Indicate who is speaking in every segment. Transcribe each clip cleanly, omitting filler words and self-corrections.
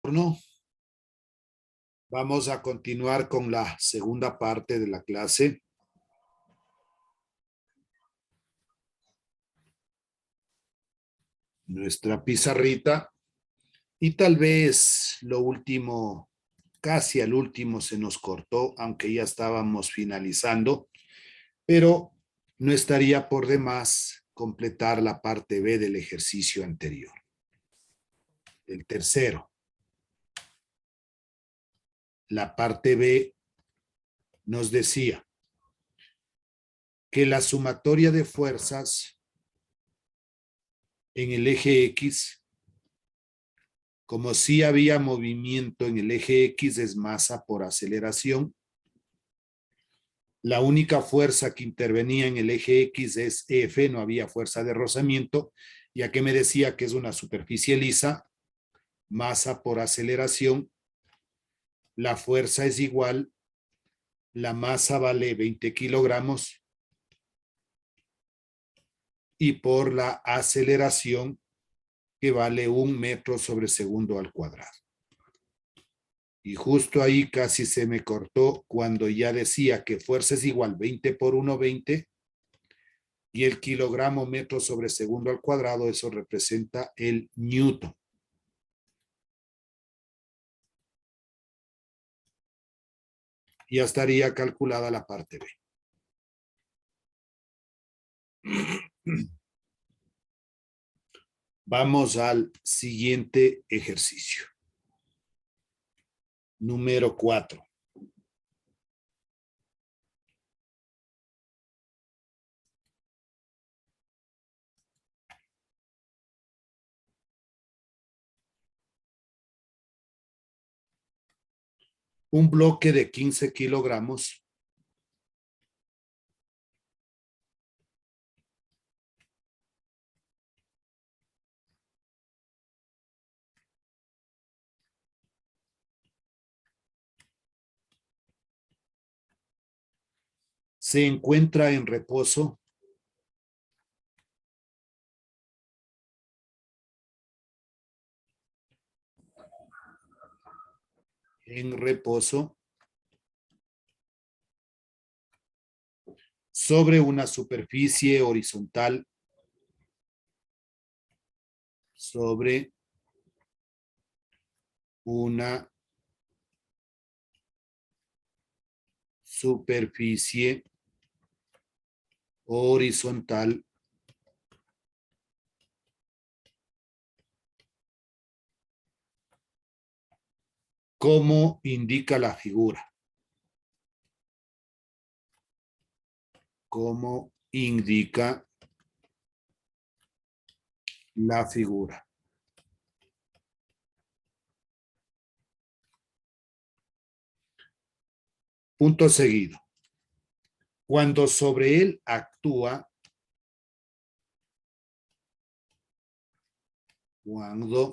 Speaker 1: turno. Vamos a continuar con la segunda parte de la clase. Nuestra pizarrita. Y tal vez lo último, casi al último se nos cortó, aunque ya estábamos finalizando, pero no estaría por demás completar la parte B del ejercicio anterior. El tercero. La parte B nos decía que la sumatoria de fuerzas en el eje X, como sí había movimiento en el eje X, es masa por aceleración. La única fuerza que intervenía en el eje X es F, no había fuerza de rozamiento, ya que me decía que es una superficie lisa, masa por aceleración, la fuerza es igual, la masa vale 20 kilogramos y por la aceleración que vale 1 metro sobre segundo al cuadrado. Y justo ahí casi se me cortó cuando ya decía que fuerza es igual 20 por 1, 20, y el kilogramo metro sobre segundo al cuadrado, eso representa el newton. Ya estaría calculada la parte B. Vamos al siguiente ejercicio. Número 4. Un bloque de 15 kilogramos se encuentra en reposo sobre una superficie horizontal, sobre una superficie horizontal como indica la figura. Como indica la figura. Punto seguido. Cuando sobre él actúa, cuando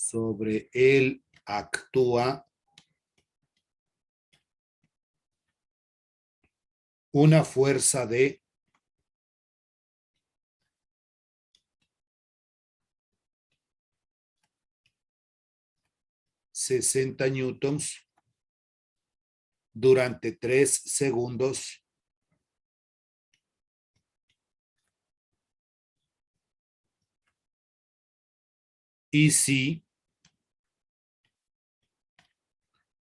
Speaker 1: sobre él actúa una fuerza de 60 newtons durante 3 segundos, y si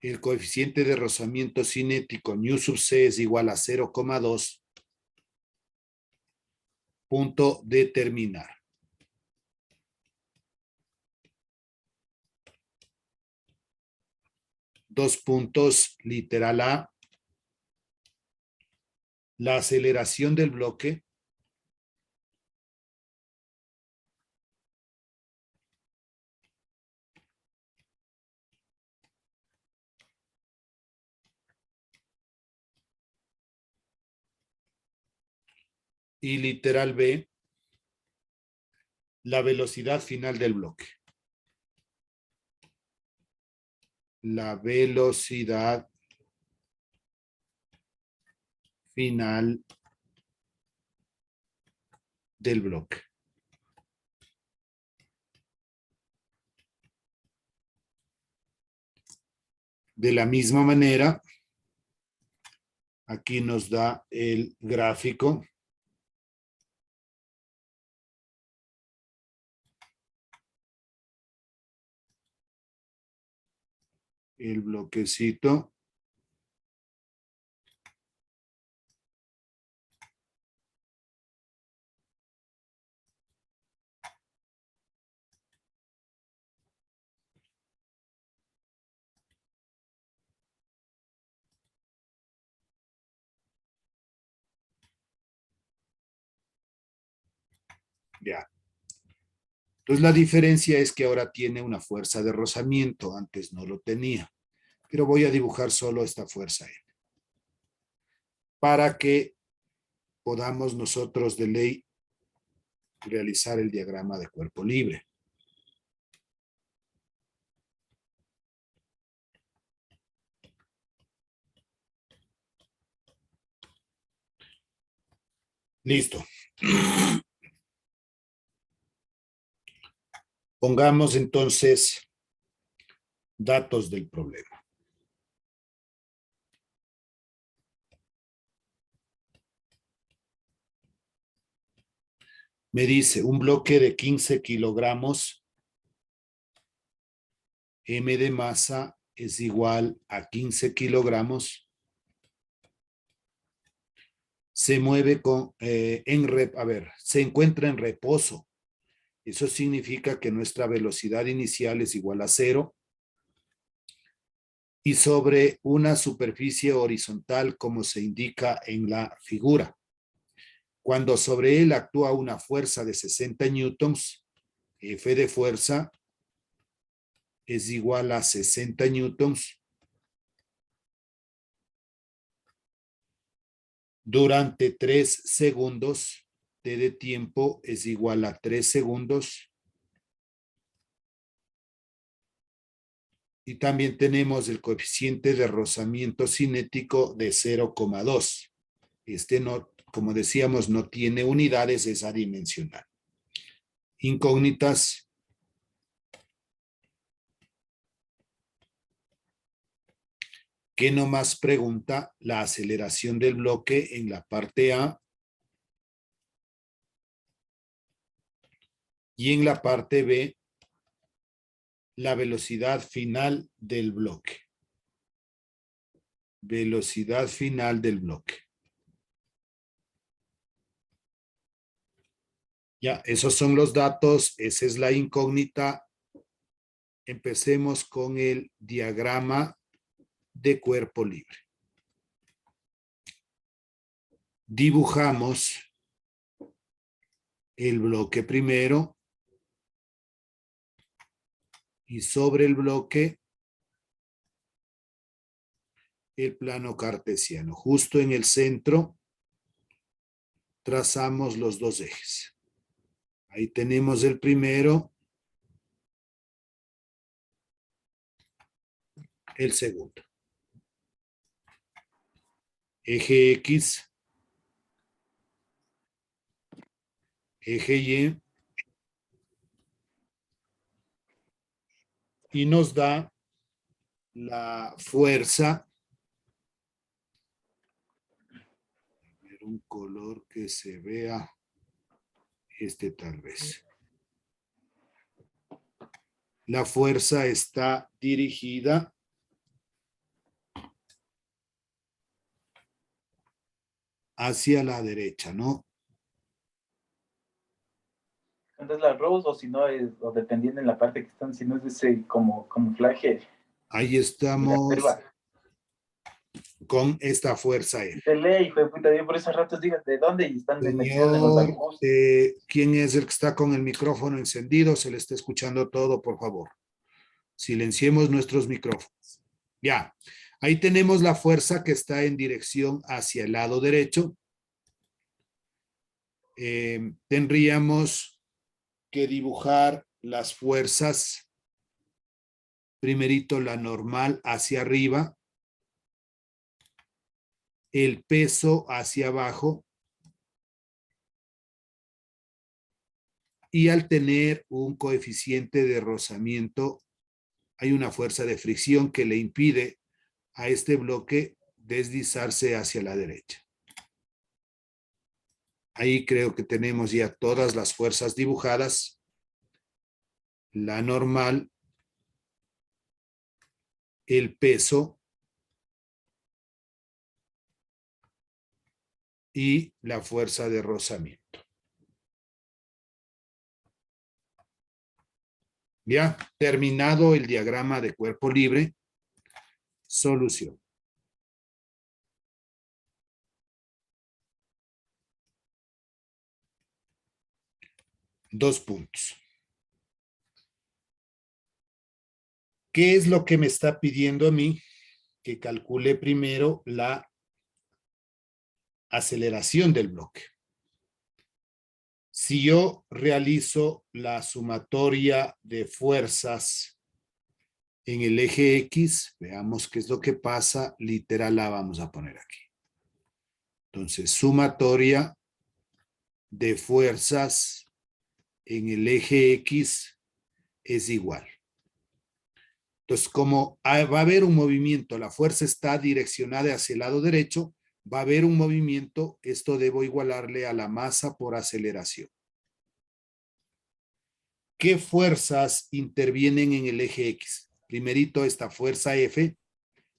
Speaker 1: el coeficiente de rozamiento cinético nu sub c es igual a 0,2, punto determinar. Dos puntos, literal A, la aceleración del bloque y literal B, la velocidad final del bloque. La velocidad final del bloque. De la misma manera, aquí nos da el gráfico. El bloquecito. Ya. Entonces la diferencia es que ahora tiene una fuerza de rozamiento, antes no lo tenía. Pero voy a dibujar solo esta fuerza N. Para que podamos nosotros de ley realizar el diagrama de cuerpo libre. Listo. Pongamos entonces datos del problema. Me dice un bloque de 15 kilogramos, M de masa es igual a 15 kilogramos. Se mueve se encuentra en reposo. Eso significa que nuestra velocidad inicial es igual a 0 y sobre una superficie horizontal como se indica en la figura. Cuando sobre él actúa una fuerza de 60 newtons, F de fuerza es igual a 60 newtons durante 3 segundos. T de tiempo es igual a 3 segundos. Y también tenemos el coeficiente de rozamiento cinético de 0,2. Este no, como decíamos, no tiene unidades, es adimensional. Incógnitas. ¿Qué nomás pregunta? La aceleración del bloque en la parte A y en la parte B la velocidad final del bloque. Velocidad final del bloque. Ya, esos son los datos, esa es la incógnita. Empecemos con el diagrama de cuerpo libre. Dibujamos el bloque primero y sobre el bloque el plano cartesiano. Justo en el centro trazamos los dos ejes. Ahí tenemos el primero, el segundo. Eje X, eje Y, y nos da la fuerza. Un color que se vea, este tal vez. La fuerza está dirigida hacia la derecha, ¿no?
Speaker 2: Entonces la Rose, o si no, o dependiendo en la parte que están, si no es ese como camuflaje
Speaker 1: Ahí
Speaker 2: de la
Speaker 1: estamos
Speaker 2: selva.
Speaker 1: con esta fuerza F.
Speaker 2: De ley, hijo de puta, yo por esos ratos digo, ¿de dónde? Y están metidos en los
Speaker 1: Señor,
Speaker 2: arbustos.
Speaker 1: ¿quién es el que está con el micrófono encendido? Se le está escuchando todo, por favor. Silenciemos nuestros micrófonos. Ya, ahí tenemos la fuerza que está en dirección hacia el lado derecho. Tendríamos que dibujar las fuerzas. Primerito la normal hacia arriba, el peso hacia abajo, y al tener un coeficiente de rozamiento, hay una fuerza de fricción que le impide a este bloque deslizarse hacia la derecha. Ahí creo que tenemos ya todas las fuerzas dibujadas. La normal, el peso y la fuerza de rozamiento. Ya, terminado el diagrama de cuerpo libre, solución. Dos puntos. ¿Qué es lo que me está pidiendo a mí? Que calcule primero la aceleración del bloque. Si yo realizo la sumatoria de fuerzas en el eje X, veamos qué es lo que pasa, literal la vamos a poner aquí. Entonces, sumatoria de fuerzas en el eje X es igual. Entonces, como va a haber un movimiento, la fuerza está direccionada hacia el lado derecho, va a haber un movimiento, esto debo igualarle a la masa por aceleración. ¿Qué fuerzas intervienen en el eje X? Primerito, esta fuerza F,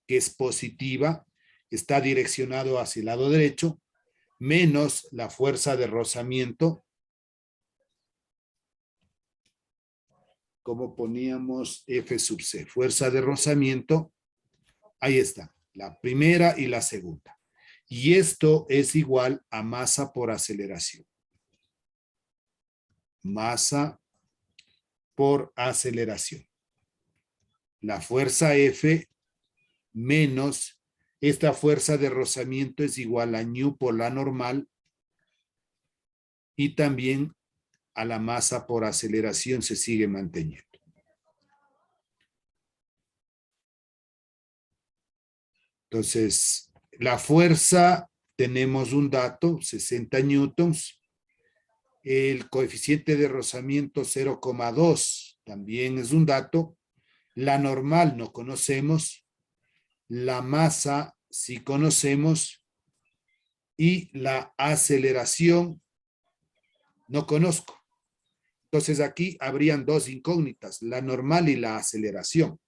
Speaker 1: que es positiva, está direccionado hacia el lado derecho, menos la fuerza de rozamiento. Como poníamos F sub C, fuerza de rozamiento, ahí está, la primera y la segunda. Y esto es igual a masa por aceleración. Masa por aceleración. La fuerza F menos esta fuerza de rozamiento es igual a ñu por la normal y también a la masa por aceleración se sigue manteniendo. Entonces, la fuerza, tenemos un dato, 60 newtons. El coeficiente de rozamiento 0,2 también es un dato. La normal no conocemos. La masa sí conocemos. Y la aceleración no conozco. Entonces aquí habrían dos incógnitas, la normal y la aceleración.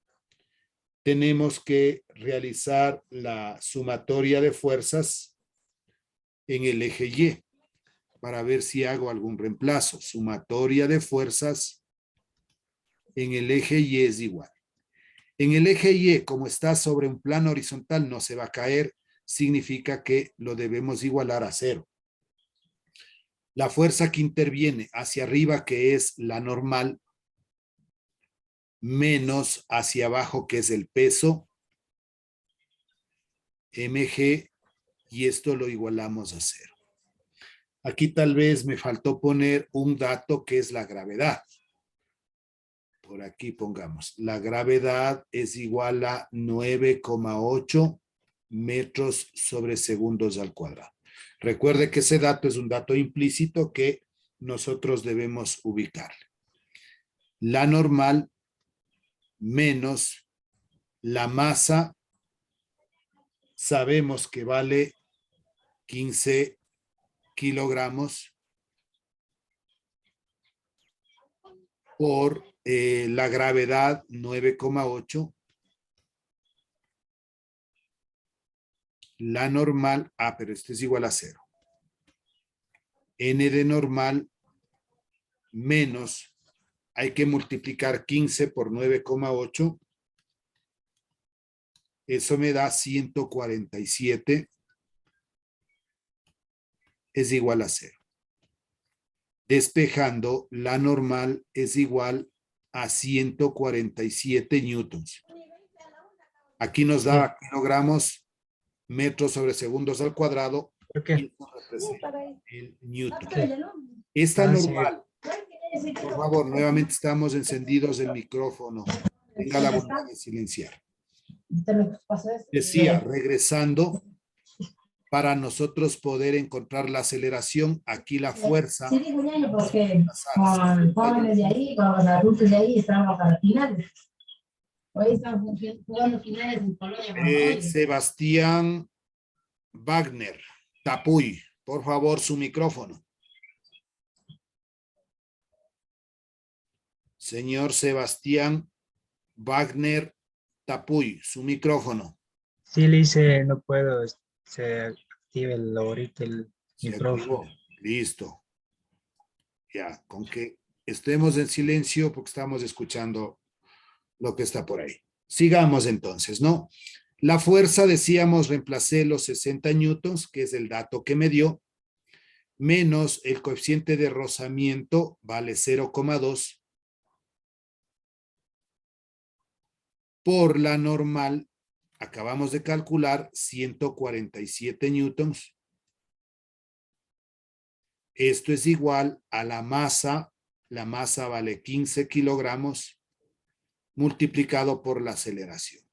Speaker 1: Tenemos que realizar la sumatoria de fuerzas en el eje Y para ver si hago algún reemplazo. Sumatoria de fuerzas en el eje Y es igual. En el eje Y, como está sobre un plano horizontal, no se va a caer, significa que lo debemos igualar a 0. La fuerza que interviene hacia arriba, que es la normal, menos hacia abajo, que es el peso, mg, y esto lo igualamos a 0. Aquí tal vez me faltó poner un dato que es la gravedad. Por aquí pongamos, la gravedad es igual a 9,8 metros sobre segundos al cuadrado. Recuerde que ese dato es un dato implícito que nosotros debemos ubicarle. La normal menos la masa, sabemos que vale 15 kilogramos por la gravedad 9,8. La normal, pero esto es igual a 0. N de normal menos, hay que multiplicar 15 por 9,8. Eso me da 147. Es igual a 0. Despejando, la normal es igual a 147 newtons. Aquí nos da kilogramos, metros sobre segundos al cuadrado. Y eso representa el newton. Esta normal, por favor, nuevamente estamos encendidos el micrófono. Tenga la bondad de silenciar. Decía, regresando, para nosotros poder encontrar la aceleración, aquí la fuerza.
Speaker 3: Sí, digo ñaño, porque con jóvenes de ahí, con los adultos de ahí, estábamos a finales. Hoy están jugando finales en Polonia con hoy.
Speaker 1: Sebastián Wagner, Tapuy, por favor, su micrófono. Señor Sebastián Wagner Tapuy, su micrófono.
Speaker 4: Sí, le hice, no puedo, se active ahorita el
Speaker 1: Se
Speaker 4: micrófono.
Speaker 1: activó. Listo. Ya, con que estemos en silencio porque estamos escuchando lo que está por ahí. Sigamos entonces, ¿no? La fuerza, decíamos, reemplacé los 60 newtons, que es el dato que me dio, menos el coeficiente de rozamiento, vale 0,2, por la normal, acabamos de calcular 147 newtons. Esto es igual a la masa vale 15 kilogramos, multiplicado por la aceleración.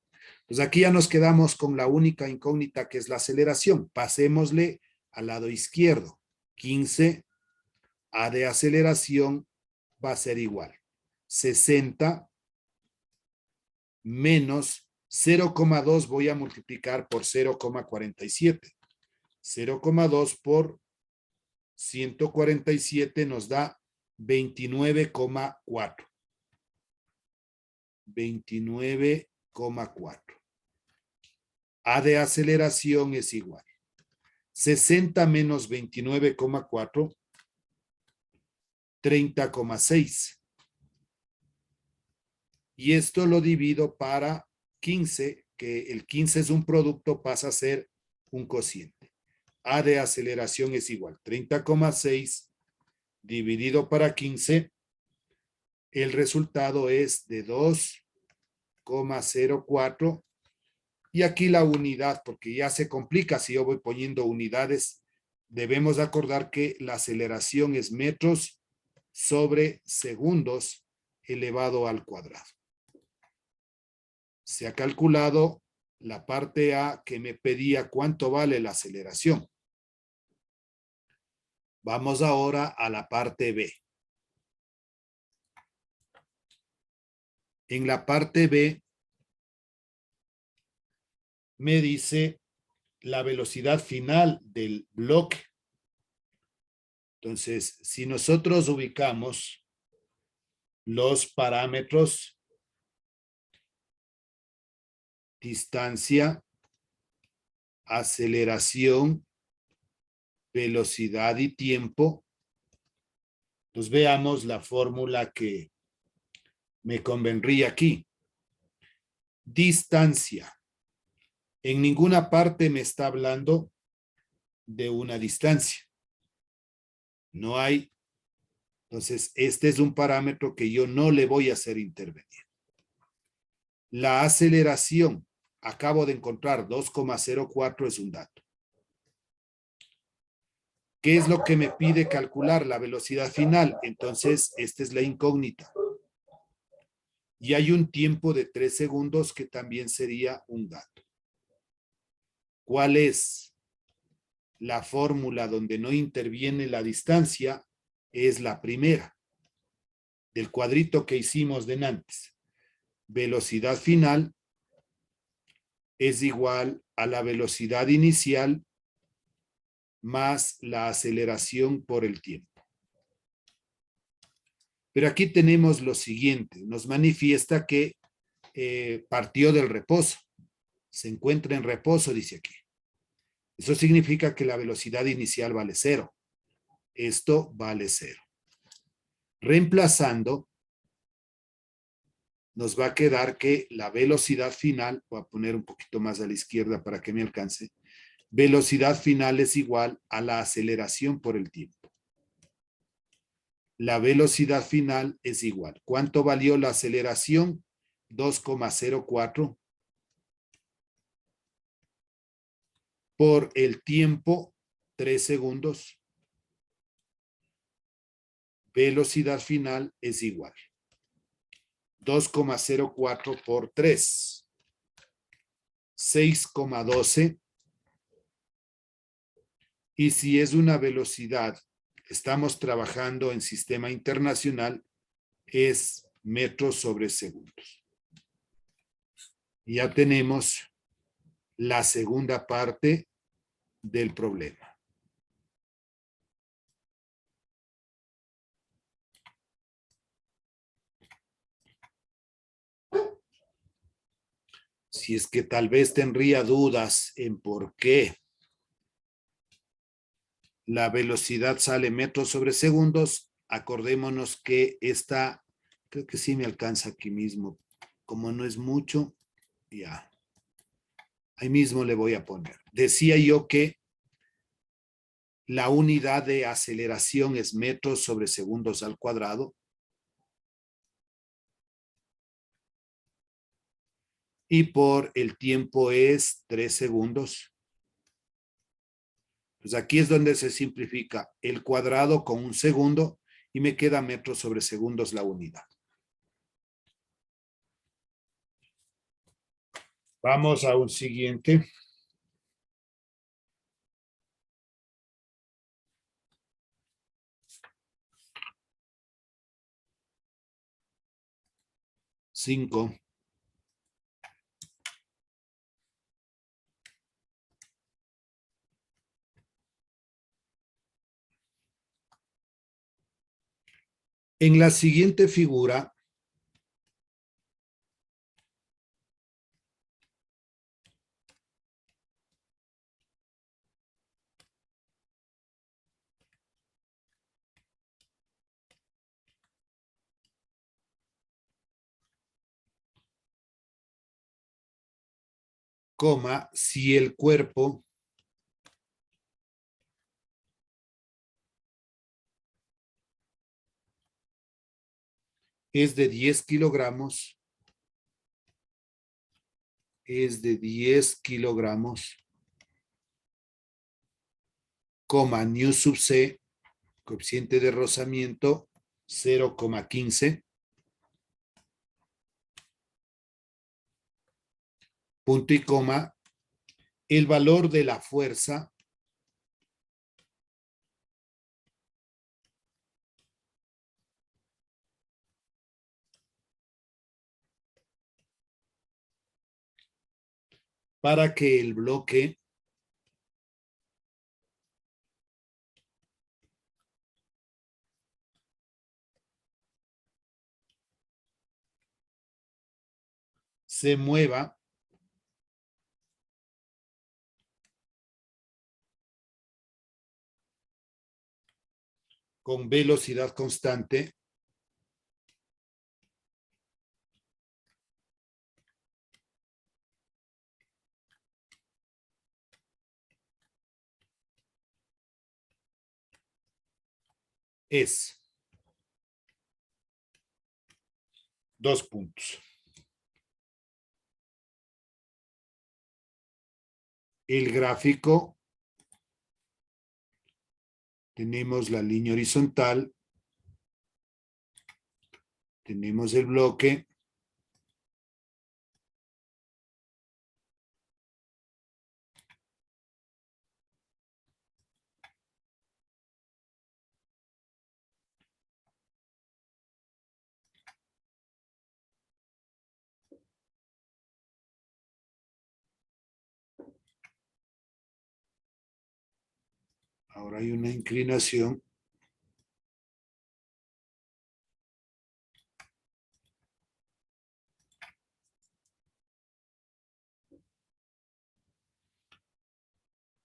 Speaker 1: Pues aquí ya nos quedamos con la única incógnita que es la aceleración. Pasémosle al lado izquierdo. 15 A de aceleración va a ser igual. 60 menos 0,2 voy a multiplicar por 0,47. 0,2 por 147 nos da 29,4. 29,4. A de aceleración es igual. 60 menos 29,4, 30,6. Y esto lo divido para 15, que el 15 es un producto, pasa a ser un cociente. A de aceleración es igual. 30,6 dividido para 15, el resultado es de 2,04. Y aquí la unidad, porque ya se complica si yo voy poniendo unidades, debemos acordar que la aceleración es metros sobre segundos elevado al cuadrado. Se ha calculado la parte A que me pedía cuánto vale la aceleración. Vamos ahora a la parte B. En la parte B me dice la velocidad final del bloque. Entonces, si nosotros ubicamos los parámetros, distancia, aceleración, velocidad y tiempo, pues veamos la fórmula que me convendría aquí. Distancia. En ninguna parte me está hablando de una distancia. No hay. Entonces, este es un parámetro que yo no le voy a hacer intervenir. La aceleración, acabo de encontrar 2,04 es un dato. ¿Qué es lo que me pide calcular? La velocidad final. Entonces, esta es la incógnita. Y hay un tiempo de 3 segundos que también sería un dato. ¿Cuál es la fórmula donde no interviene la distancia? Es la primera, del cuadrito que hicimos de antes. Velocidad final es igual a la velocidad inicial más la aceleración por el tiempo. Pero aquí tenemos lo siguiente, nos manifiesta que partió del reposo, se encuentra en reposo, dice aquí. Eso significa que la velocidad inicial vale 0. Esto vale 0. Reemplazando, nos va a quedar que la velocidad final, voy a poner un poquito más a la izquierda para que me alcance, velocidad final es igual a la aceleración por el tiempo. La velocidad final es igual. ¿Cuánto valió la aceleración? 2,04 por el tiempo, 3 segundos. Velocidad final es igual. 2,04 por 3. 6,12. Y si es una velocidad, estamos trabajando en sistema internacional, es metros sobre segundos. Ya tenemos la segunda parte del problema. Si es que tal vez tendría dudas en por qué la velocidad sale metros sobre segundos, acordémonos que esta, creo que sí me alcanza aquí mismo, como no es mucho, ya. Ahí mismo le voy a poner. Decía yo que la unidad de aceleración es metros sobre segundos al cuadrado. Y por el tiempo es 3 segundos. Pues aquí es donde se simplifica el cuadrado con un segundo y me queda metros sobre segundos la unidad. Vamos a un siguiente. Cinco. En la siguiente figura, coma, si el cuerpo es de 10 kilogramos, coma, nu sub c, coeficiente de rozamiento 0,15, punto y coma, el valor de la fuerza para que el bloque se mueva con velocidad constante es 2 puntos. El gráfico, tenemos la línea horizontal, tenemos el bloque, ahora hay una inclinación,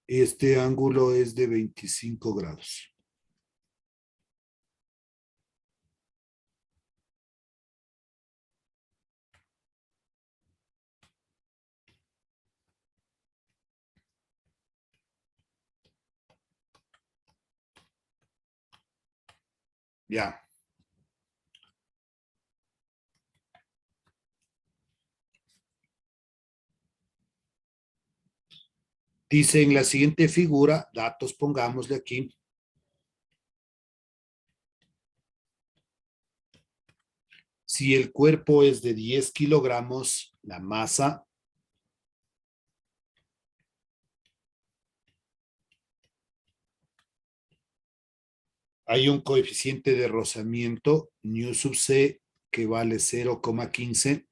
Speaker 1: este ángulo es de 25 grados. Ya. Dice en la siguiente figura, datos pongámosle aquí. Si el cuerpo es de 10 kilogramos, la masa hay un coeficiente de rozamiento, nu sub c, que vale 0,15.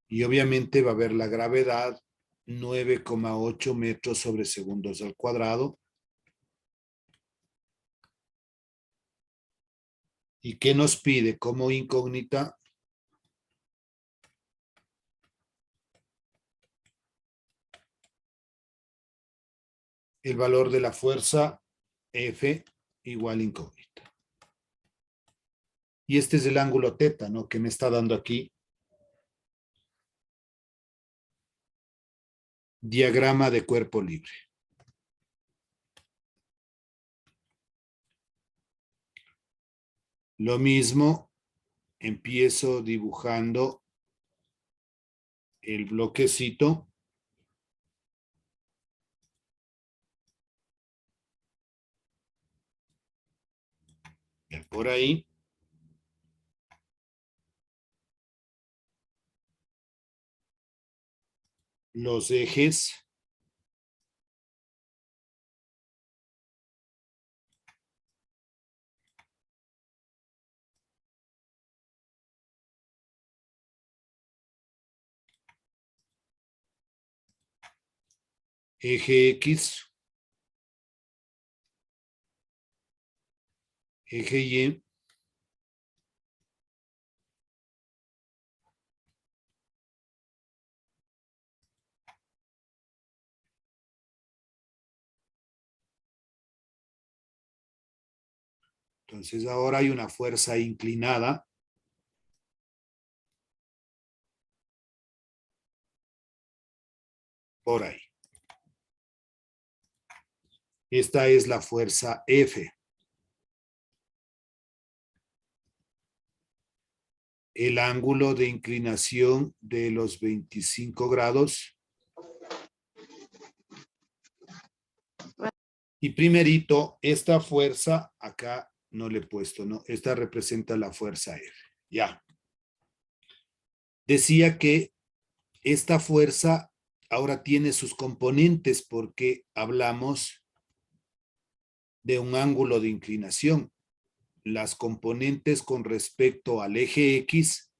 Speaker 1: Y obviamente va a haber la gravedad 9,8 metros sobre segundos al cuadrado. ¿Y qué nos pide como incógnita? El valor de la fuerza F igual incógnita. Y este es el ángulo teta, ¿no? Que me está dando aquí. Diagrama de cuerpo libre. Lo mismo, empiezo dibujando el bloquecito. Por ahí. Los ejes. Eje X. Eje Y. Entonces ahora hay una fuerza inclinada. Por ahí. Esta es la fuerza F. El ángulo de inclinación de los 25 grados. Y primerito, esta fuerza, acá no le he puesto, ¿no? Esta representa la fuerza F. Ya. Decía que esta fuerza ahora tiene sus componentes porque hablamos de un ángulo de inclinación. Las componentes con respecto al eje X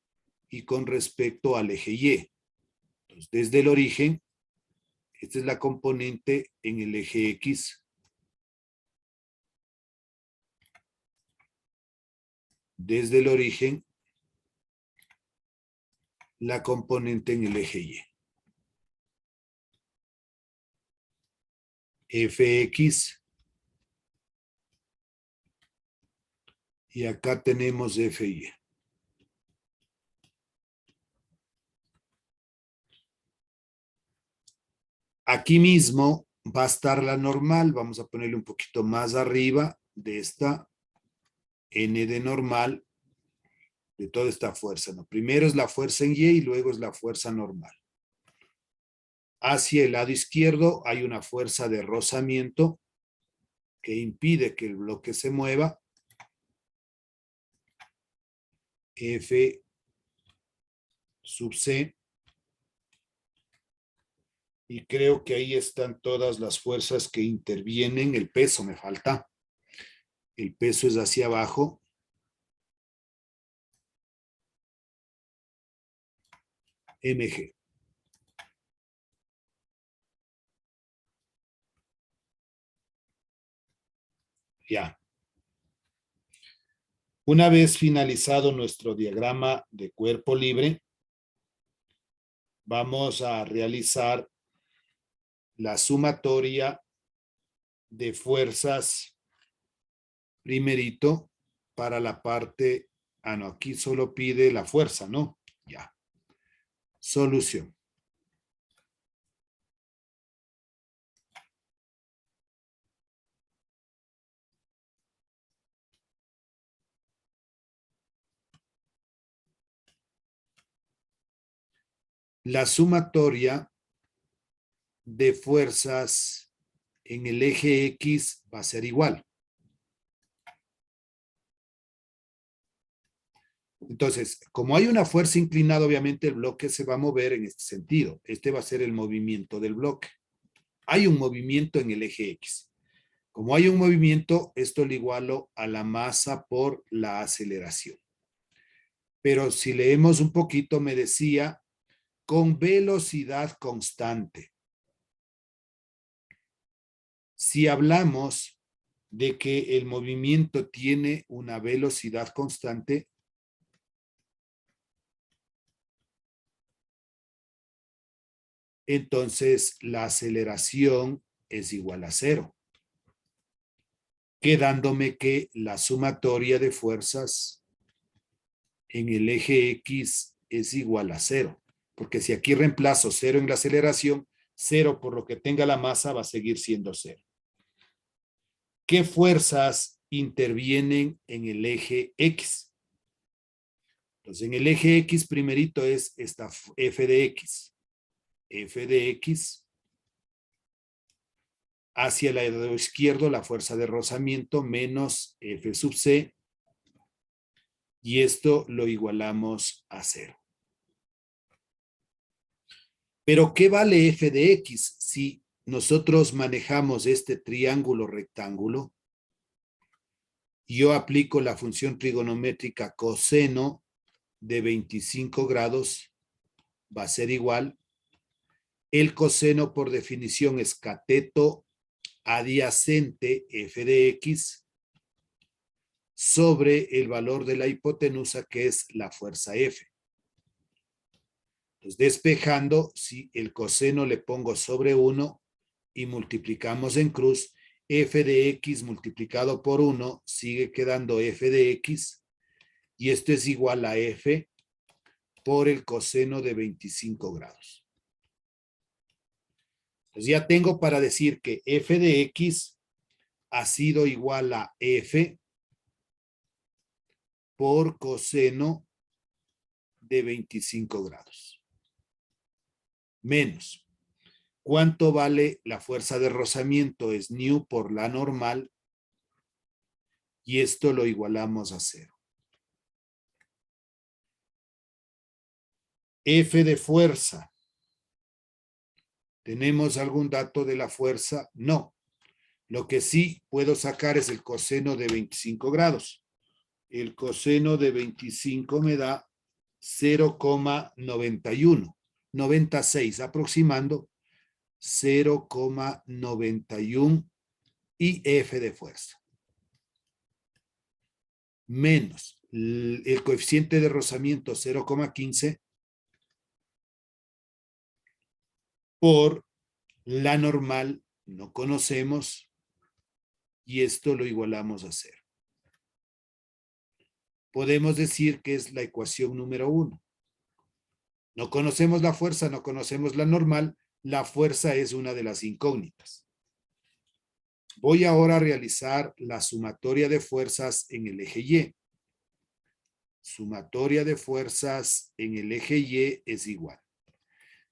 Speaker 1: y con respecto al eje Y. Entonces, desde el origen, esta es la componente en el eje X. Desde el origen, la componente en el eje Y. Fx. Y acá tenemos Fy. Aquí mismo va a estar la normal. Vamos a ponerle un poquito más arriba de esta N de normal de toda esta fuerza, ¿no? Primero es la fuerza en Y y luego es la fuerza normal. Hacia el lado izquierdo hay una fuerza de rozamiento que impide que el bloque se mueva. F sub C. Y creo que ahí están todas las fuerzas que intervienen. El peso me falta. El peso es hacia abajo. MG. Ya. Una vez finalizado nuestro diagrama de cuerpo libre, vamos a realizar la sumatoria de fuerzas primerito para la parte, no, aquí solo pide la fuerza, ¿no? Ya. Solución. La sumatoria de fuerzas en el eje X va a ser igual. Entonces, como hay una fuerza inclinada, obviamente el bloque se va a mover en este sentido. Este va a ser el movimiento del bloque. Hay un movimiento en el eje X. Como hay un movimiento, esto le igualo a la masa por la aceleración. Pero si leemos un poquito, me decía con velocidad constante. Si hablamos de que el movimiento tiene una velocidad constante, entonces la aceleración es igual a 0, quedándome que la sumatoria de fuerzas en el eje X es igual a 0, porque si aquí reemplazo 0 en la aceleración, 0 por lo que tenga la masa va a seguir siendo 0. ¿Qué fuerzas intervienen en el eje X? Entonces, en el eje X primerito es esta f de X. F de X hacia el lado izquierdo, la fuerza de rozamiento menos F sub C, y esto lo igualamos a 0. Pero ¿qué vale F de X si nosotros manejamos este triángulo rectángulo? Yo aplico la función trigonométrica coseno de 25 grados, va a ser igual. El coseno por definición es cateto adyacente F de X sobre el valor de la hipotenusa, que es la fuerza F. Entonces, despejando, si el coseno le pongo sobre 1 y multiplicamos en cruz, F de X multiplicado por 1 sigue quedando F de X, y esto es igual a F por el coseno de 25 grados. Entonces ya tengo para decir que F de X ha sido igual a F por coseno de 25 grados. Menos. ¿Cuánto vale la fuerza de rozamiento? Es nu por la normal, y esto lo igualamos a 0. F de fuerza. ¿Tenemos algún dato de la fuerza? No. Lo que sí puedo sacar es el coseno de 25 grados. El coseno de 25 me da 0,91, 96, aproximando 0,91 y F de fuerza. Menos el coeficiente de rozamiento 0,15 por la normal, no conocemos, y esto lo igualamos a 0. Podemos decir que es la ecuación número 1. No conocemos la fuerza, no conocemos la normal, la fuerza es una de las incógnitas. Voy ahora a realizar la sumatoria de fuerzas en el eje Y. Sumatoria de fuerzas en el eje Y es igual.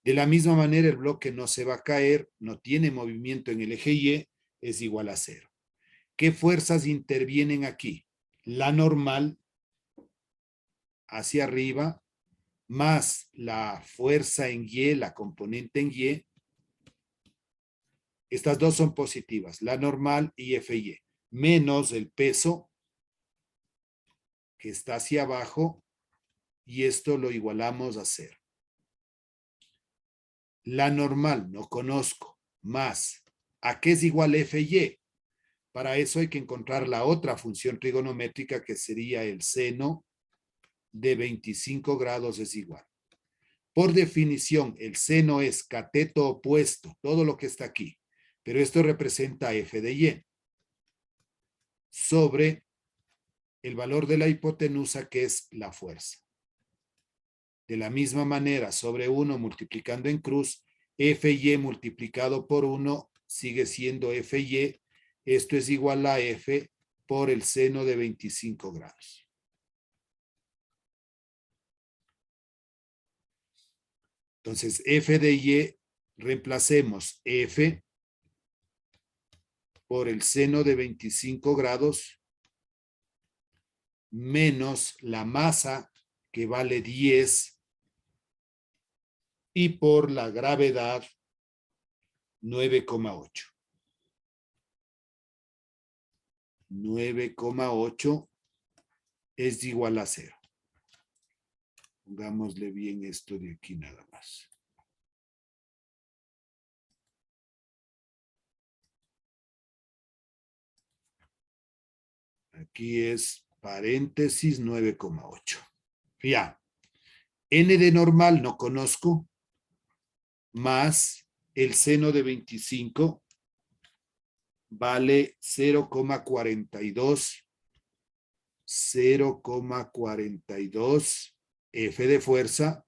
Speaker 1: De la misma manera, el bloque no se va a caer, no tiene movimiento en el eje Y, es igual a 0. ¿Qué fuerzas intervienen aquí? La normal hacia arriba, más la fuerza en Y, la componente en Y. Estas dos son positivas, la normal y FY, menos el peso que está hacia abajo, y esto lo igualamos a 0. La normal no conozco, más ¿a qué es igual FY? Para eso hay que encontrar la otra función trigonométrica, que sería el seno de 25 grados es igual. Por definición, el seno es cateto opuesto, todo lo que está aquí, pero esto representa F de Y, sobre el valor de la hipotenusa, que es la fuerza. De la misma manera, sobre 1 multiplicando en cruz, FY multiplicado por 1 sigue siendo FY. Esto es igual a F por el seno de 25 grados. Entonces, F de Y, reemplacemos F por el seno de 25 grados menos la masa, que vale 10, y por la gravedad 9,8. 9,8 es igual a 0. Pongámosle bien esto de aquí nada más. Aquí es paréntesis 9,8. Ya. N de normal no conozco, más el seno de 25 vale 0,42. 0,42 F de fuerza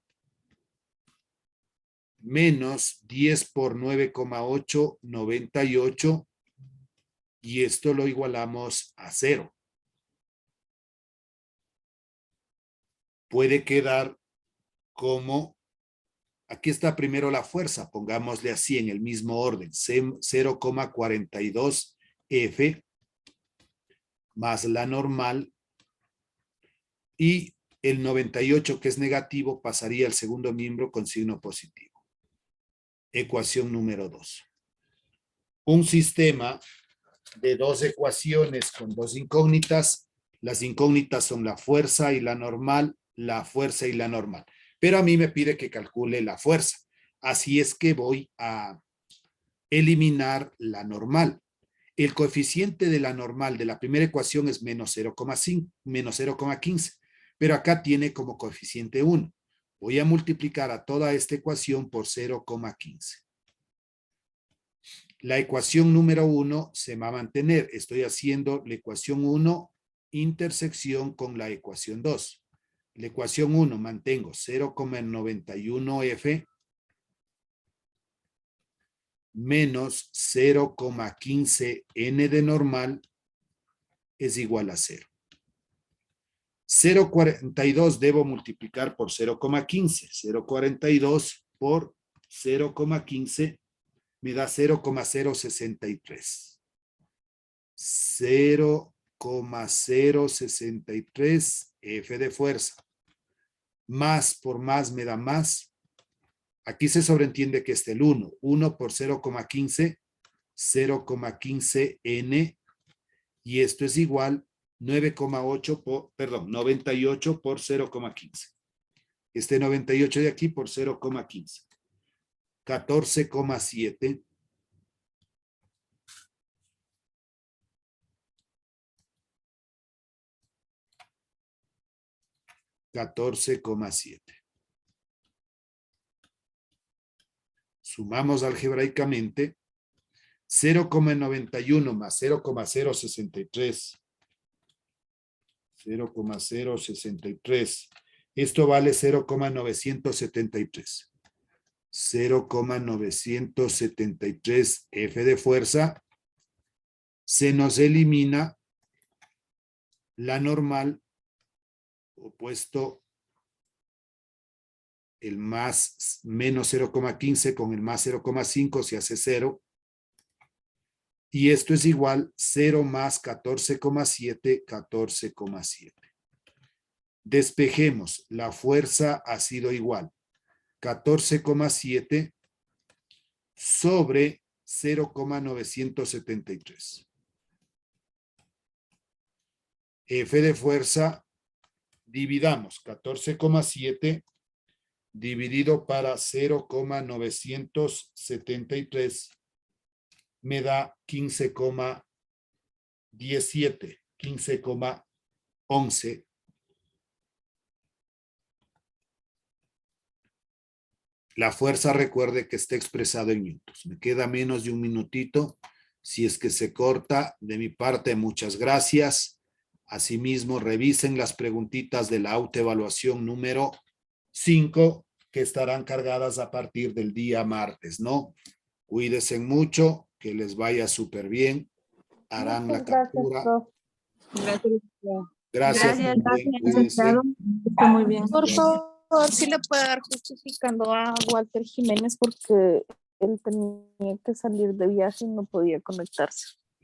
Speaker 1: menos 10 por 9,8, 98, y esto lo igualamos a 0. Puede quedar como, aquí está primero la fuerza, pongámosle así en el mismo orden, 0,42 F más la normal, y el 98, que es negativo, pasaría al segundo miembro con signo positivo. Ecuación número 2. Un sistema de dos ecuaciones con dos incógnitas. Las incógnitas son la fuerza y la normal, la fuerza y la normal. Pero a mí me pide que calcule la fuerza. Así es que voy a eliminar la normal. El coeficiente de la normal de la primera ecuación es menos 0,5, menos 0,15. Pero acá tiene como coeficiente 1. Voy a multiplicar a toda esta ecuación por 0,15. La ecuación número 1 se va a mantener. Estoy haciendo la ecuación 1 intersección con la ecuación 2. La ecuación 1 mantengo 0,91 F menos 0,15 N de normal es igual a 0. 0,42 debo multiplicar por 0,15. 0,42 por 0,15 me da 0,063. 0,063 F de fuerza. Más por más me da más. Aquí se sobreentiende que está el 1. 1 por 0,15, 0,15 N. Y esto es igual 98 por 0,15. Este 98 de aquí por 0,15. 14,7. 14,7. Sumamos algebraicamente 0,91 más 0,063. 0,063. Esto vale 0,973. 0,973 F de fuerza. Se nos elimina la normal, opuesto el más menos 0,15 con el más 0,5 se hace 0. Y esto es igual 0 más 14,7, 14,7. Despejemos, la fuerza ha sido igual 14,7 sobre 0,973. F de fuerza, dividamos 14,7 dividido para 0,973 me da 15,17, 15,11. La fuerza, recuerde que está expresada en newtons. Me queda menos de un minutito. Si es que se corta, de mi parte, muchas gracias. Asimismo, revisen las preguntitas de la autoevaluación número 5, que estarán cargadas a partir del día martes, ¿no? Cuídense mucho, que les vaya súper bien. Harán la captura.
Speaker 5: Gracias.
Speaker 1: Gracias.
Speaker 5: Gracias.
Speaker 1: Cuídense.
Speaker 5: Está muy bien.
Speaker 6: Por favor, si le puede dar justificando a Walter Jiménez porque él tenía que salir de viaje y no podía conectarse.